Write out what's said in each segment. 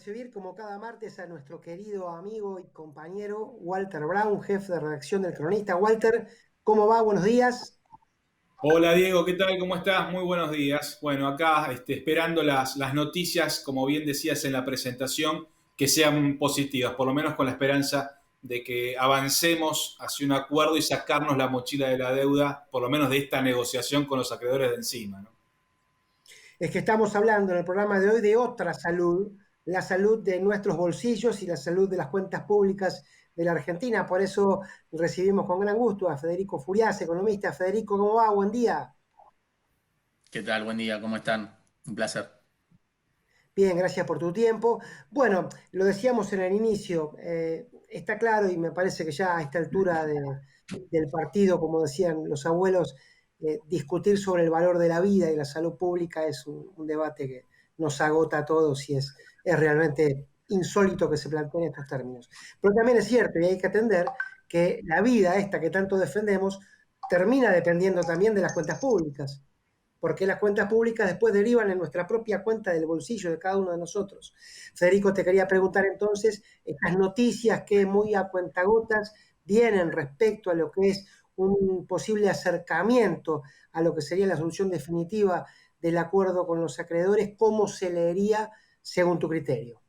recibir como cada martes a nuestro querido amigo y compañero Walter Brown, jefe de redacción del Cronista. Walter, ¿cómo va? Buenos días. Hola Diego, ¿qué tal? ¿Cómo estás? Muy buenos días. Bueno, acá esperando las noticias, como bien decías en la presentación, que sean positivas, por lo menos con la esperanza de que avancemos hacia un acuerdo y sacarnos la mochila de la deuda, por lo menos de esta negociación con los acreedores de encima, ¿no? Es que estamos hablando en el programa de hoy de otra salud, la salud de nuestros bolsillos y la salud de las cuentas públicas de la Argentina. Por eso recibimos con gran gusto a Federico Furias, economista. Federico, ¿cómo va? Buen día. ¿Qué tal? Buen día, ¿cómo están? Un placer. Bien, gracias por tu tiempo. Bueno, lo decíamos en el inicio, está claro y me parece que ya a esta altura del partido, como decían los abuelos, discutir sobre el valor de la vida y la salud pública es un debate que nos agota a todos y es realmente insólito que se planteen estos términos. Pero también es cierto y hay que atender que la vida esta que tanto defendemos termina dependiendo también de las cuentas públicas porque las cuentas públicas después derivan en nuestra propia cuenta del bolsillo de cada uno de nosotros. Federico, te quería preguntar entonces, estas noticias que muy a cuentagotas vienen respecto a lo que es un posible acercamiento a lo que sería la solución definitiva del acuerdo con los acreedores, ¿cómo se leería según tu criterio?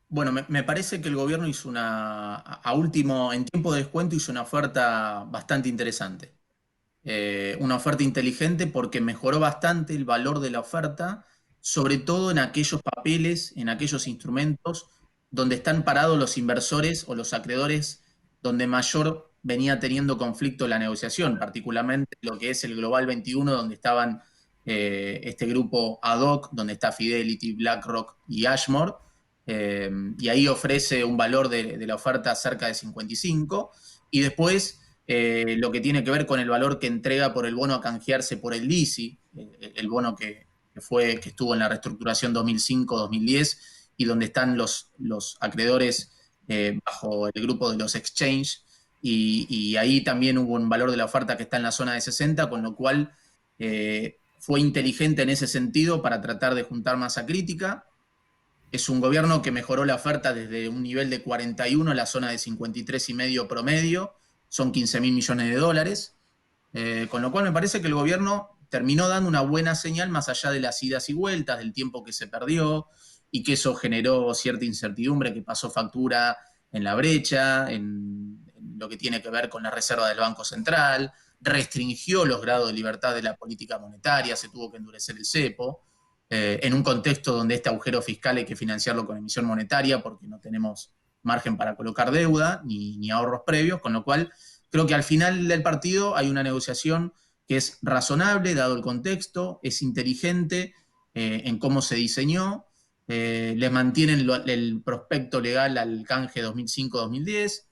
Bueno, me parece que el gobierno hizo en tiempo de descuento hizo una oferta bastante interesante. Una oferta inteligente porque mejoró bastante el valor de la oferta, sobre todo en aquellos papeles, en aquellos instrumentos donde están parados los inversores o los acreedores, donde mayor venía teniendo conflicto la negociación, particularmente lo que es el Global 21, donde estaban este grupo ad hoc, donde está Fidelity, BlackRock y Ashmore, y ahí ofrece un valor de la oferta cerca de 55, y después lo que tiene que ver con el valor que entrega por el bono a canjearse por el LISI, el bono que estuvo en la reestructuración 2005-2010 y donde están los acreedores bajo el grupo de los exchange, y ahí también hubo un valor de la oferta que está en la zona de 60, con lo cual fue inteligente en ese sentido para tratar de juntar masa crítica. Es un gobierno que mejoró la oferta desde un nivel de 41 a la zona de 53,5 promedio, son 15.000 millones de dólares, con lo cual me parece que el gobierno terminó dando una buena señal más allá de las idas y vueltas, del tiempo que se perdió y que eso generó cierta incertidumbre que pasó factura en la brecha, en lo que tiene que ver con la reserva del Banco Central, restringió los grados de libertad de la política monetaria, se tuvo que endurecer el cepo, en un contexto donde este agujero fiscal hay que financiarlo con emisión monetaria porque no tenemos margen para colocar deuda ni ahorros previos, con lo cual creo que al final del partido hay una negociación que es razonable, dado el contexto, es inteligente en cómo se diseñó, le mantienen el prospecto legal al canje 2005-2010,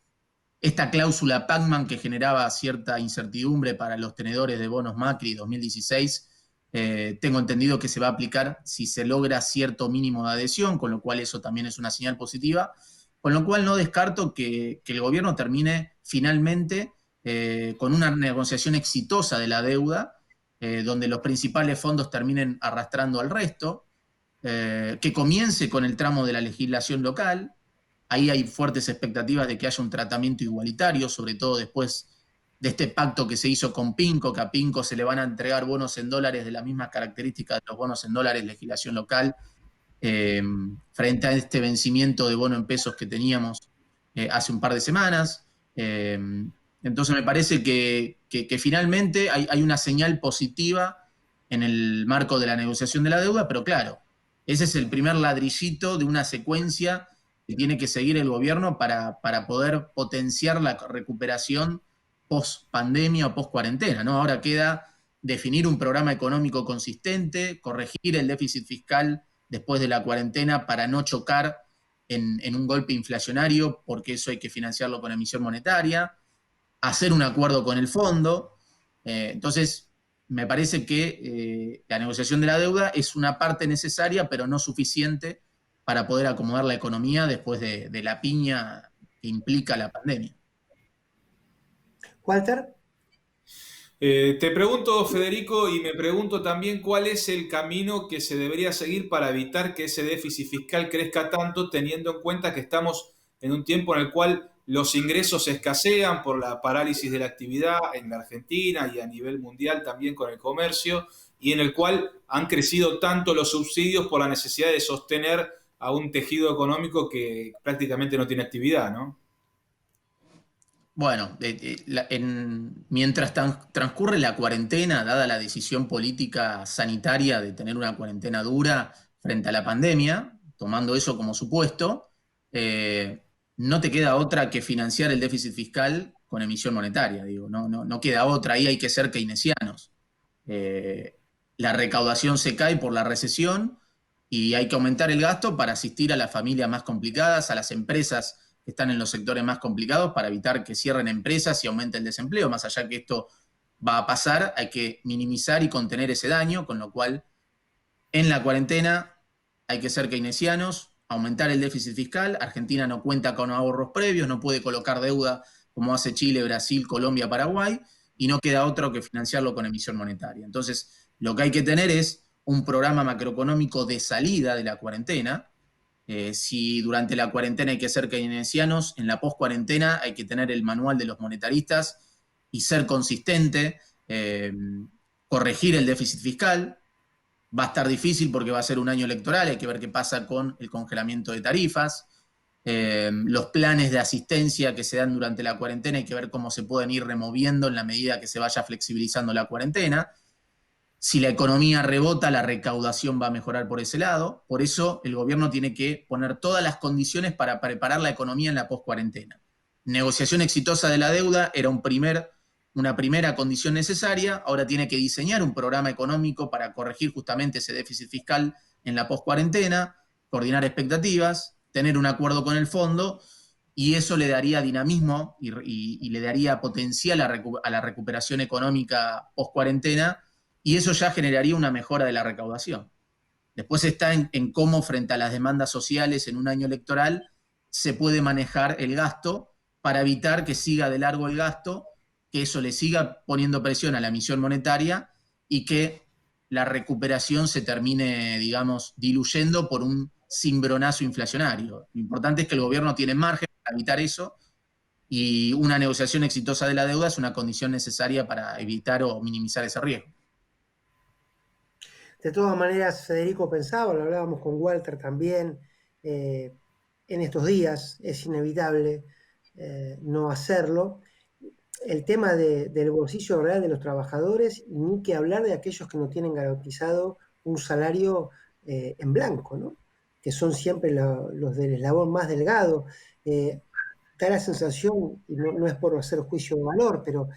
esta cláusula Pacman que generaba cierta incertidumbre para los tenedores de bonos Macri 2016, tengo entendido que se va a aplicar si se logra cierto mínimo de adhesión, con lo cual eso también es una señal positiva, con lo cual no descarto que el gobierno termine finalmente con una negociación exitosa de la deuda, donde los principales fondos terminen arrastrando al resto, que comience con el tramo de la legislación local. Ahí hay fuertes expectativas de que haya un tratamiento igualitario, sobre todo después de este pacto que se hizo con Pinco, que a Pinco se le van a entregar bonos en dólares de las mismas características de los bonos en dólares, legislación local, frente a este vencimiento de bono en pesos que teníamos hace un par de semanas. Entonces me parece que finalmente hay una señal positiva en el marco de la negociación de la deuda, pero claro, ese es el primer ladrillito de una secuencia que tiene que seguir el gobierno para poder potenciar la recuperación post pandemia o post cuarentena, ¿no? Ahora queda definir un programa económico consistente, corregir el déficit fiscal después de la cuarentena para no chocar en un golpe inflacionario, porque eso hay que financiarlo con emisión monetaria, hacer un acuerdo con el fondo. Entonces, me parece que la negociación de la deuda es una parte necesaria, pero no suficiente para poder acomodar la economía después de la piña que implica la pandemia. Walter. Te pregunto, Federico, y me pregunto también cuál es el camino que se debería seguir para evitar que ese déficit fiscal crezca tanto, teniendo en cuenta que estamos en un tiempo en el cual los ingresos escasean por la parálisis de la actividad en la Argentina y a nivel mundial también con el comercio, y en el cual han crecido tanto los subsidios por la necesidad de sostener a un tejido económico que prácticamente no tiene actividad, ¿no? Bueno, mientras transcurre la cuarentena, dada la decisión política sanitaria de tener una cuarentena dura frente a la pandemia, tomando eso como supuesto, no te queda otra que financiar el déficit fiscal con emisión monetaria, digo, no queda otra, ahí hay que ser keynesianos. Eh, la recaudación se cae por la recesión y hay que aumentar el gasto para asistir a las familias más complicadas, a las empresas que están en los sectores más complicados para evitar que cierren empresas y aumente el desempleo. Más allá que esto va a pasar, hay que minimizar y contener ese daño, con lo cual en la cuarentena hay que ser keynesianos, aumentar el déficit fiscal. Argentina no cuenta con ahorros previos, no puede colocar deuda como hace Chile, Brasil, Colombia, Paraguay, y no queda otro que financiarlo con emisión monetaria. Entonces, lo que hay que tener es un programa macroeconómico de salida de la cuarentena. Si durante la cuarentena hay que ser keynesianos, en la post-cuarentena hay que tener el manual de los monetaristas y ser consistente, corregir el déficit fiscal. Va a estar difícil porque va a ser un año electoral, hay que ver qué pasa con el congelamiento de tarifas, los planes de asistencia que se dan durante la cuarentena, hay que ver cómo se pueden ir removiendo en la medida que se vaya flexibilizando la cuarentena. Si la economía rebota, la recaudación va a mejorar por ese lado. Por eso el gobierno tiene que poner todas las condiciones para preparar la economía en la post-cuarentena. Negociación exitosa de la deuda era una primera condición necesaria. Ahora tiene que diseñar un programa económico para corregir justamente ese déficit fiscal en la post-cuarentena, coordinar expectativas, tener un acuerdo con el fondo, y eso le daría dinamismo y le daría potencial a la recuperación económica post-cuarentena, y eso ya generaría una mejora de la recaudación. Después está en cómo, frente a las demandas sociales en un año electoral, se puede manejar el gasto para evitar que siga de largo el gasto, que eso le siga poniendo presión a la emisión monetaria y que la recuperación se termine, digamos, diluyendo por un cimbronazo inflacionario. Lo importante es que el gobierno tiene margen para evitar eso, y una negociación exitosa de la deuda es una condición necesaria para evitar o minimizar ese riesgo. De todas maneras, Federico pensaba, lo hablábamos con Walter también, en estos días es inevitable no hacerlo. El tema del bolsillo real de los trabajadores, y ni que hablar de aquellos que no tienen garantizado un salario en blanco, ¿no? Que son siempre los del eslabón más delgado. Da la sensación, y no es por hacer juicio de valor, pero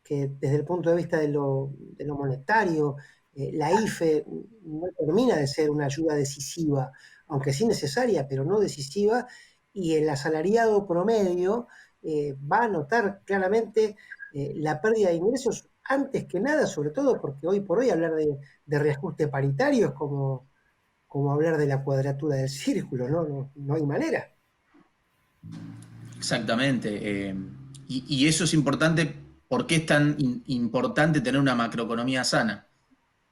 que desde el punto de vista de lo monetario, la IFE no termina de ser una ayuda decisiva, aunque sí necesaria, pero no decisiva, y el asalariado promedio va a notar claramente la pérdida de ingresos antes que nada, sobre todo porque hoy por hoy hablar de reajuste paritario es como hablar de la cuadratura del círculo, no hay manera. Exactamente. Y eso es importante. ¿Por qué es tan importante tener una macroeconomía sana?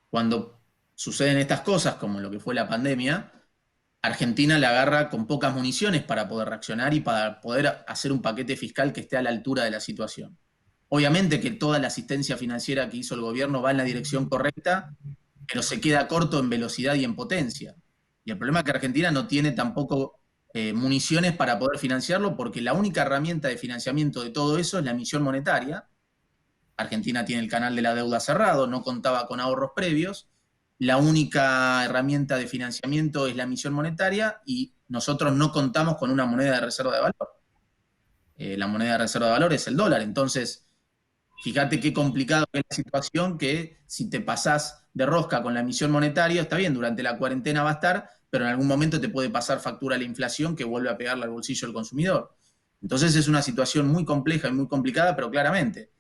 Cuando suceden estas cosas, como lo que fue la pandemia, Argentina la agarra con pocas municiones para poder reaccionar y para poder hacer un paquete fiscal que esté a la altura de la situación. Obviamente que toda la asistencia financiera que hizo el gobierno va en la dirección correcta, pero se queda corto en velocidad y en potencia. Y el problema es que Argentina no tiene tampoco municiones para poder financiarlo, porque la única herramienta de financiamiento de todo eso es la emisión monetaria. Argentina tiene el canal de la deuda cerrado, no contaba con ahorros previos. La única herramienta de financiamiento es la emisión monetaria y nosotros no contamos con una moneda de reserva de valor. La moneda de reserva de valor es el dólar. Entonces, fíjate qué complicado es la situación, que si te pasás de rosca con la emisión monetaria, está bien, durante la cuarentena va a estar, pero en algún momento te puede pasar factura la inflación que vuelve a pegarle al bolsillo del consumidor. Entonces es una situación muy compleja y muy complicada, pero claramente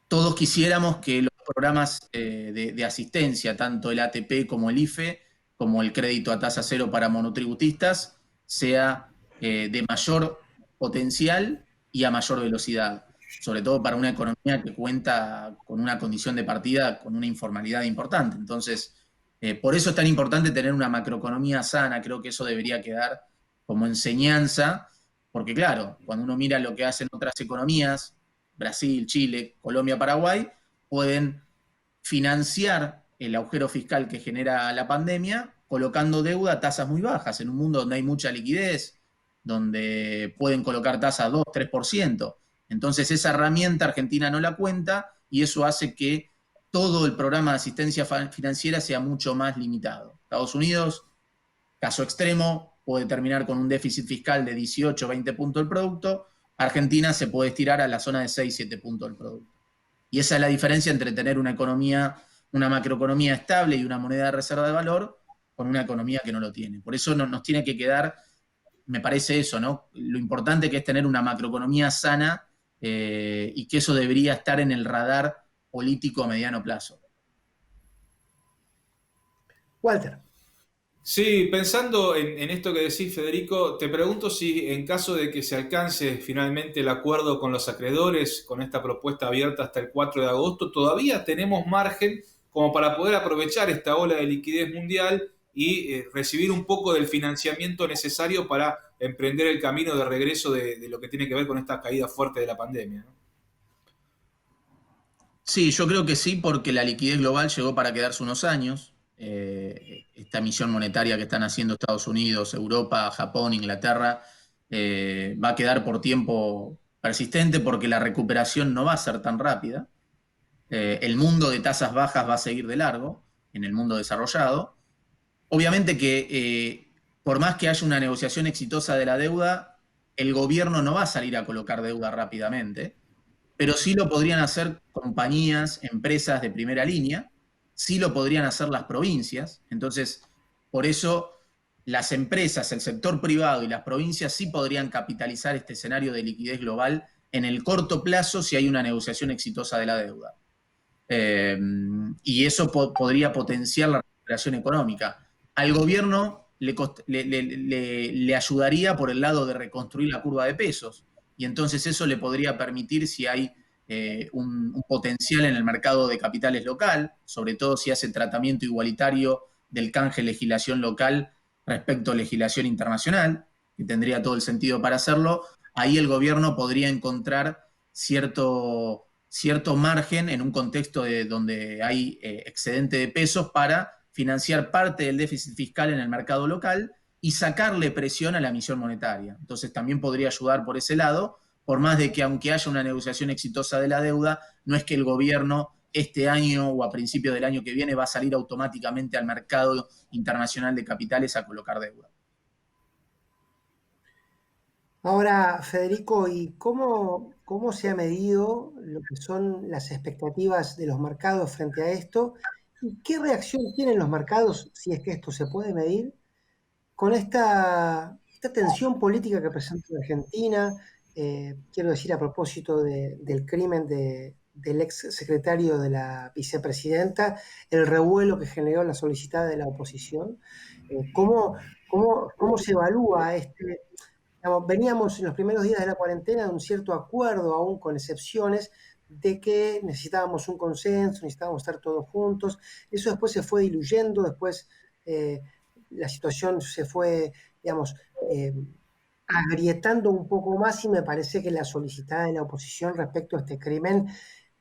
todos quisiéramos que los programas de asistencia, tanto el ATP como el IFE, como el crédito a tasa cero para monotributistas, sea de mayor potencial y a mayor velocidad. sobre todo para una economía que cuenta con una condición de partida, con una informalidad importante. Entonces, por eso es tan importante tener una macroeconomía sana, creo que eso debería quedar como enseñanza, porque claro, cuando uno mira lo que hacen otras economías, Brasil, Chile, Colombia, Paraguay, pueden financiar el agujero fiscal que genera la pandemia colocando deuda a tasas muy bajas, en un mundo donde hay mucha liquidez, donde pueden colocar tasas 2-3%. Entonces esa herramienta Argentina no la cuenta y eso hace que todo el programa de asistencia financiera sea mucho más limitado. Estados Unidos, caso extremo, puede terminar con un déficit fiscal de 18 o 20 puntos del producto. Argentina se puede estirar a la zona de 6-7 puntos del producto. Y esa es la diferencia entre tener una economía, una macroeconomía estable y una moneda de reserva de valor con una economía que no lo tiene. Por eso nos tiene que quedar, me parece eso, ¿no? Lo importante que es tener una macroeconomía sana y que eso debería estar en el radar político a mediano plazo. Walter. Sí, pensando en esto que decís, Federico, te pregunto si en caso de que se alcance finalmente el acuerdo con los acreedores, con esta propuesta abierta hasta el 4 de agosto, todavía tenemos margen como para poder aprovechar esta ola de liquidez mundial y recibir un poco del financiamiento necesario para emprender el camino de regreso de lo que tiene que ver con esta caída fuerte de la pandemia, ¿no? Sí, yo creo que sí, porque la liquidez global llegó para quedarse unos años. Esta emisión monetaria que están haciendo Estados Unidos, Europa, Japón, Inglaterra, va a quedar por tiempo persistente porque la recuperación no va a ser tan rápida. El mundo de tasas bajas va a seguir de largo en el mundo desarrollado. Obviamente que por más que haya una negociación exitosa de la deuda, el gobierno no va a salir a colocar deuda rápidamente, pero sí lo podrían hacer compañías, empresas de primera línea, sí lo podrían hacer las provincias. Entonces, por eso las empresas, el sector privado y las provincias sí podrían capitalizar este escenario de liquidez global en el corto plazo si hay una negociación exitosa de la deuda. Y eso podría potenciar la recuperación económica. Al gobierno le ayudaría por el lado de reconstruir la curva de pesos y entonces eso le podría permitir si hay un potencial en el mercado de capitales local, sobre todo si hace tratamiento igualitario del canje legislación local respecto a legislación internacional, que tendría todo el sentido para hacerlo, ahí el gobierno podría encontrar cierto margen en un contexto donde hay excedente de pesos para financiar parte del déficit fiscal en el mercado local y sacarle presión a la emisión monetaria. Entonces también podría ayudar por ese lado, por más de que aunque haya una negociación exitosa de la deuda, no es que el gobierno este año o a principio del año que viene va a salir automáticamente al mercado internacional de capitales a colocar deuda. Ahora, Federico, ¿y cómo se ha medido lo que son las expectativas de los mercados frente a esto? ¿Y qué reacción tienen los mercados, si es que esto se puede medir, con esta tensión política que presenta Argentina? Quiero decir, a propósito del crimen del ex secretario de la vicepresidenta, el revuelo que generó la solicitada de la oposición. ¿Cómo se evalúa este? Digamos, veníamos en los primeros días de la cuarentena de un cierto acuerdo, aún con excepciones, de que necesitábamos un consenso, necesitábamos estar todos juntos. Eso después se fue diluyendo, después eh, la situación se fue, digamos, eh, agrietando un poco más y me parece que la solicitada de la oposición respecto a este crimen,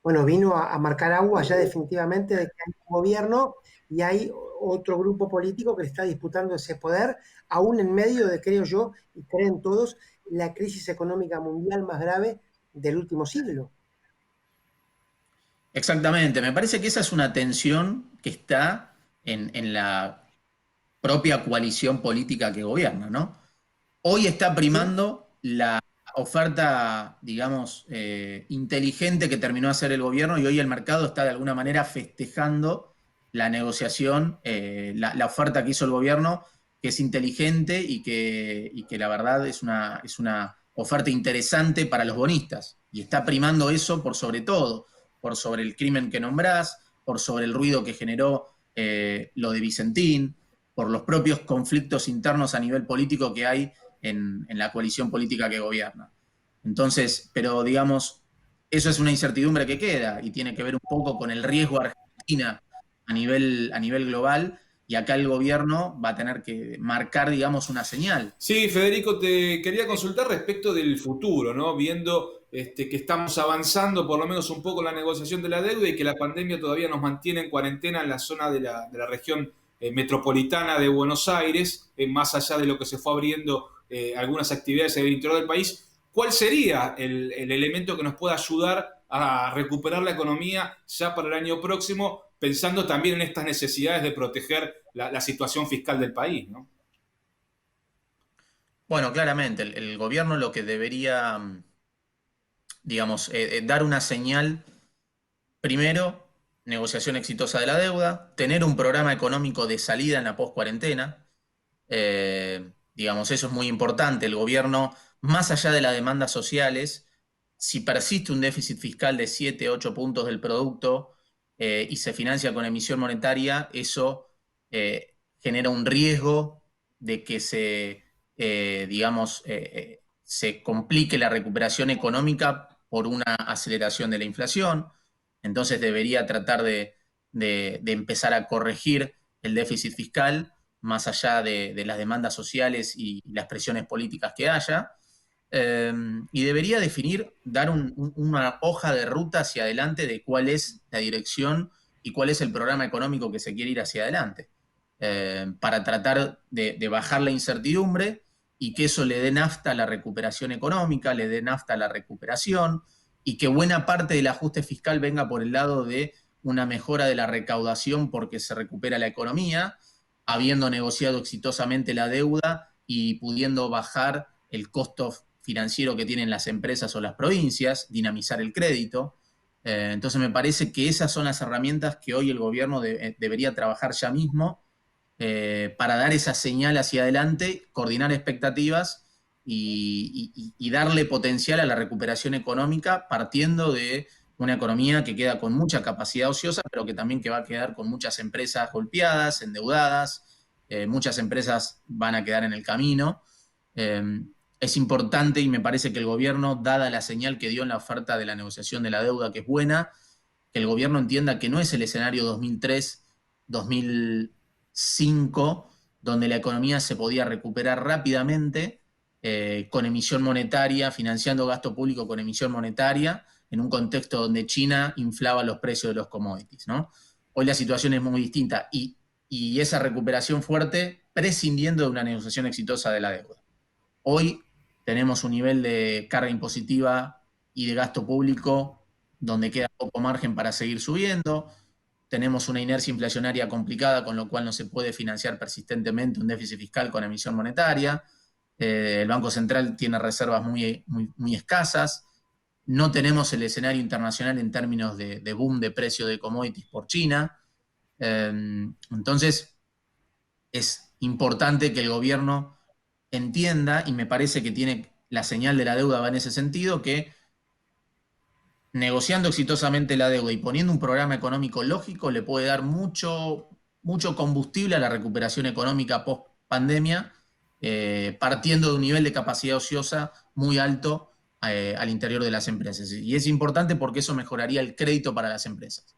bueno, vino a marcar agua ya definitivamente de que hay un gobierno y hay otro grupo político que le está disputando ese poder, aún en medio de, creo yo, y creen todos, la crisis económica mundial más grave del último siglo. Exactamente, me parece que esa es una tensión que está en la propia coalición política que gobierna, ¿no? Hoy está ¿Sí? primando la oferta, digamos, inteligente que terminó de hacer el gobierno y hoy el mercado está de alguna manera festejando la negociación, la oferta que hizo el gobierno, que es inteligente y que la verdad es una oferta interesante para los bonistas. Y está primando eso por sobre todo, por sobre el crimen que nombrás, por sobre el ruido que generó lo de Vicentín, por los propios conflictos internos a nivel político que hay en la coalición política que gobierna. Entonces, pero digamos, Eso es una incertidumbre que queda y tiene que ver un poco con el riesgo de Argentina a nivel global, y acá el gobierno va a tener que marcar, digamos, una señal. Sí, Federico, te quería consultar respecto del futuro, ¿no? Viendo que estamos avanzando por lo menos un poco en la negociación de la deuda y que la pandemia todavía nos mantiene en cuarentena en la zona de la región metropolitana de Buenos Aires, más allá de lo que se fue abriendo algunas actividades en el interior del país. ¿Cuál sería el elemento que nos pueda ayudar a recuperar la economía ya para el año próximo, pensando también en estas necesidades de proteger la situación fiscal del país, ¿no? Bueno, claramente, el gobierno lo que debería, digamos, dar una señal, primero, negociación exitosa de la deuda, tener un programa económico de salida en la post-cuarentena. Digamos, eso es muy importante. El gobierno, más allá de las demandas sociales, si persiste un déficit fiscal de 7, 8 puntos del producto y se financia con emisión monetaria, eso genera un riesgo de que se complique la recuperación económica por una aceleración de la inflación. Entonces debería tratar de empezar a corregir el déficit fiscal más allá de las demandas sociales y las presiones políticas que haya. Y debería definir, dar una hoja de ruta hacia adelante de cuál es la dirección y cuál es el programa económico que se quiere ir hacia adelante, para tratar de bajar la incertidumbre y que eso le dé nafta a la recuperación económica, le dé nafta a la recuperación, y que buena parte del ajuste fiscal venga por el lado de una mejora de la recaudación porque se recupera la economía, habiendo negociado exitosamente la deuda y pudiendo bajar el costo financiero que tienen las empresas o las provincias, dinamizar el crédito. Entonces me parece que esas son las herramientas que hoy el gobierno debería trabajar ya mismo, para dar esa señal hacia adelante, coordinar expectativas y darle potencial a la recuperación económica, partiendo de una economía que queda con mucha capacidad ociosa, pero que también que va a quedar con muchas empresas golpeadas, endeudadas. Muchas empresas van a quedar en el camino. Es importante, y me parece que el gobierno, dada la señal que dio en la oferta de la negociación de la deuda, que es buena, que el gobierno entienda que no es el escenario 2003, 2005, donde la economía se podía recuperar rápidamente con emisión monetaria, financiando gasto público con emisión monetaria, en un contexto donde China inflaba los precios de los commodities, ¿no? Hoy la situación es muy distinta y esa recuperación fuerte prescindiendo de una negociación exitosa de la deuda. Hoy tenemos un nivel de carga impositiva y de gasto público donde queda poco margen para seguir subiendo. Tenemos una inercia inflacionaria complicada, con lo cual no se puede financiar persistentemente un déficit fiscal con emisión monetaria. El Banco Central tiene reservas muy escasas. No tenemos el escenario internacional en términos de boom de precio de commodities por China. Entonces, es importante que el gobierno entienda, y me parece que tiene la señal de la deuda va en ese sentido, que negociando exitosamente la deuda y poniendo un programa económico lógico le puede dar mucho combustible a la recuperación económica post pandemia, partiendo de un nivel de capacidad ociosa muy alto al interior de las empresas. Y es importante porque eso mejoraría el crédito para las empresas.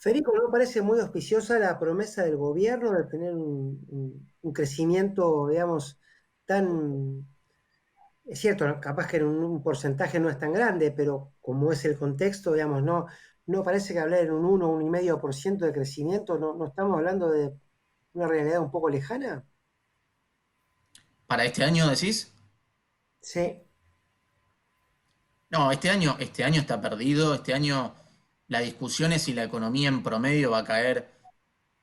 Federico, ¿no me parece muy auspiciosa la promesa del gobierno de tener un crecimiento, digamos, tan... Es cierto, capaz que en un porcentaje no es tan grande, pero como es el contexto, digamos, no parece que hablar en un 1, 1,5% de crecimiento, no estamos hablando de una realidad un poco lejana. ¿Para este año decís? Sí. No, este año está perdido. Este año la discusión es si la economía en promedio va a caer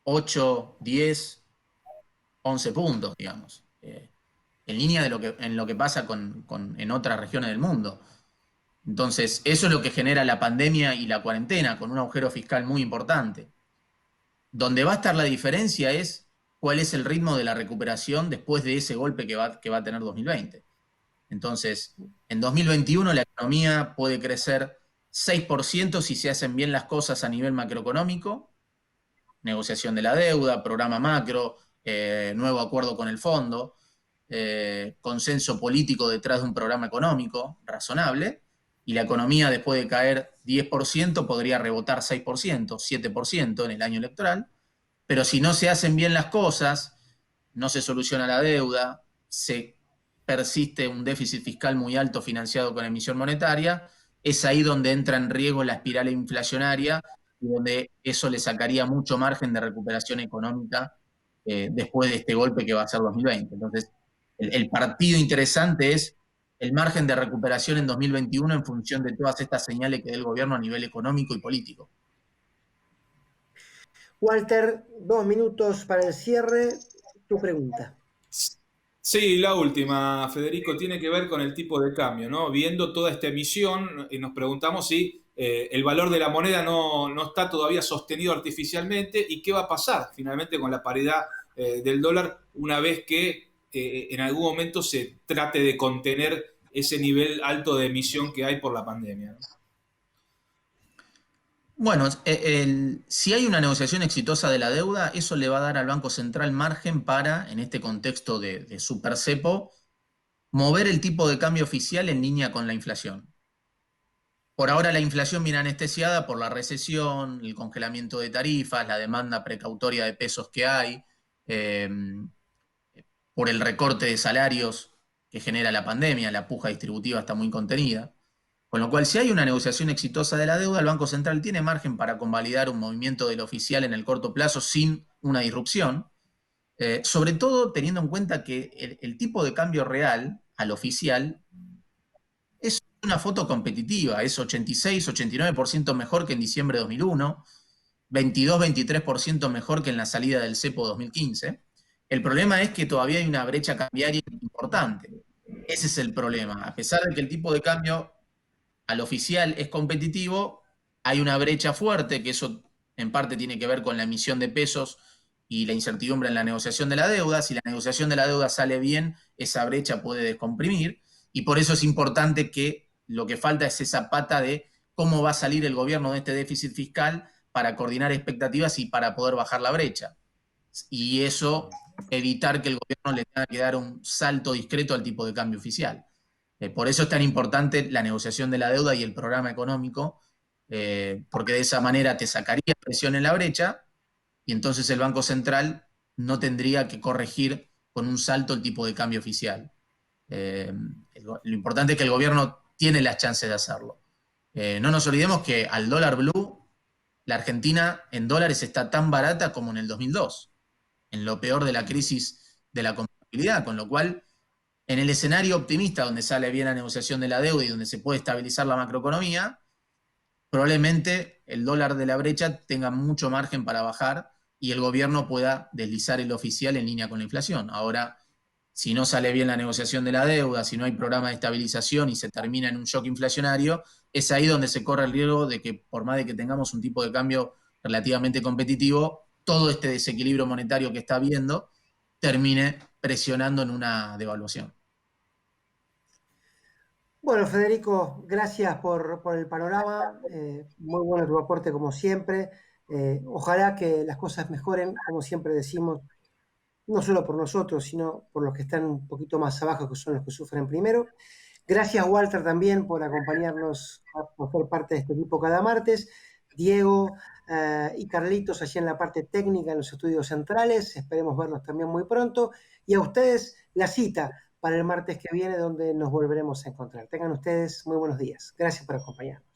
8, 10, 11 puntos, digamos. En línea en lo que pasa en otras regiones del mundo. Entonces, eso es lo que genera la pandemia y la cuarentena, con un agujero fiscal muy importante. Donde va a estar la diferencia es cuál es el ritmo de la recuperación después de ese golpe que va a tener 2020. Entonces, en 2021 la economía puede crecer 6% si se hacen bien las cosas a nivel macroeconómico, negociación de la deuda, programa macro, nuevo acuerdo con el fondo, consenso político detrás de un programa económico razonable. y la economía después de caer 10% podría rebotar 6%, 7% en el año electoral, pero si no se hacen bien las cosas, no se soluciona la deuda, se persiste un déficit fiscal muy alto financiado con emisión monetaria, es ahí donde entra en riesgo la espiral inflacionaria y donde eso le sacaría mucho margen de recuperación económica después de este golpe que va a ser 2020. Entonces, el partido interesante es el margen de recuperación en 2021 en función de todas estas señales que dé el gobierno a nivel económico y político. Walter, 2 minutos para el cierre. Tu pregunta. Sí, la última, Federico, tiene que ver con el tipo de cambio, ¿no? Viendo toda esta emisión, nos preguntamos si el valor de la moneda no está todavía sostenido artificialmente y qué va a pasar finalmente con la paridad del dólar una vez que en algún momento se trate de contener ese nivel alto de emisión que hay por la pandemia, ¿no? Bueno, si hay una negociación exitosa de la deuda, eso le va a dar al Banco Central margen para, en este contexto de super cepo, mover el tipo de cambio oficial en línea con la inflación. Por ahora la inflación viene anestesiada por la recesión, el congelamiento de tarifas, la demanda precautoria de pesos que hay, eh, por el recorte de salarios que genera la pandemia, la puja distributiva está muy contenida. Con lo cual, si hay una negociación exitosa de la deuda, el Banco Central tiene margen para convalidar un movimiento del oficial en el corto plazo sin una disrupción, sobre todo teniendo en cuenta que el tipo de cambio real al oficial es una foto competitiva, es 86-89% mejor que en diciembre de 2001, 22-23% mejor que en la salida del cepo 2015. El problema es que todavía hay una brecha cambiaria importante. Ese es el problema. A pesar de que el tipo de cambio al oficial es competitivo, hay una brecha fuerte, que eso en parte tiene que ver con la emisión de pesos y la incertidumbre en la negociación de la deuda. Si la negociación de la deuda sale bien, esa brecha puede descomprimir, y por eso es importante que lo que falta es esa pata de cómo va a salir el gobierno de este déficit fiscal para coordinar expectativas y para poder bajar la brecha. Y eso, evitar que el gobierno le tenga que dar un salto discreto al tipo de cambio oficial. Por eso es tan importante la negociación de la deuda y el programa económico, porque de esa manera te sacaría presión en la brecha y entonces el Banco Central no tendría que corregir con un salto el tipo de cambio oficial. Lo importante es que el gobierno tiene las chances de hacerlo. No nos olvidemos que al dólar blue, la Argentina en dólares está tan barata como en el 2002, en lo peor de la crisis de la convertibilidad, con lo cual, en el escenario optimista donde sale bien la negociación de la deuda y donde se puede estabilizar la macroeconomía, probablemente el dólar de la brecha tenga mucho margen para bajar y el gobierno pueda deslizar el oficial en línea con la inflación. Ahora, si no sale bien la negociación de la deuda, si no hay programa de estabilización y se termina en un shock inflacionario, es ahí donde se corre el riesgo de que, por más de que tengamos un tipo de cambio relativamente competitivo, todo este desequilibrio monetario que está habiendo termine presionando en una devaluación. Bueno, Federico, gracias por el panorama. Muy bueno tu aporte como siempre. Ojalá que las cosas mejoren, como siempre decimos, no solo por nosotros, sino por los que están un poquito más abajo, que son los que sufren primero. Gracias, Walter, también por acompañarnos, por ser parte de este equipo cada martes. Diego y Carlitos allí en la parte técnica, en los estudios centrales. Esperemos verlos también muy pronto. Y a ustedes la cita para el martes que viene, donde nos volveremos a encontrar. Tengan ustedes muy buenos días. Gracias por acompañarnos.